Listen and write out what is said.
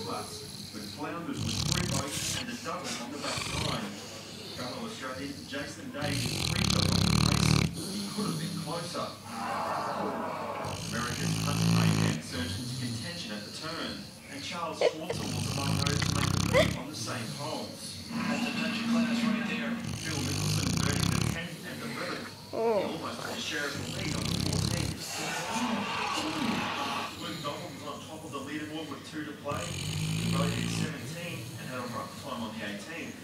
class, with flounders with 3 boats and a double on the back nine. Fellow Australian Jason Davies 3 shot off the pace. He could have been closer. America's Hunter Mayhem surged into contention at the turn, and Charles Schwartzel was among those to make a move on the same holes. That's a Dutch class right there. Phil Mickelson burning the 10th and the 11th. He almost had a share of the lead on the 14th. Luke Donald was on top of the leaderboard with 2 to play. He rode in 17 and had a rough time on the 18th.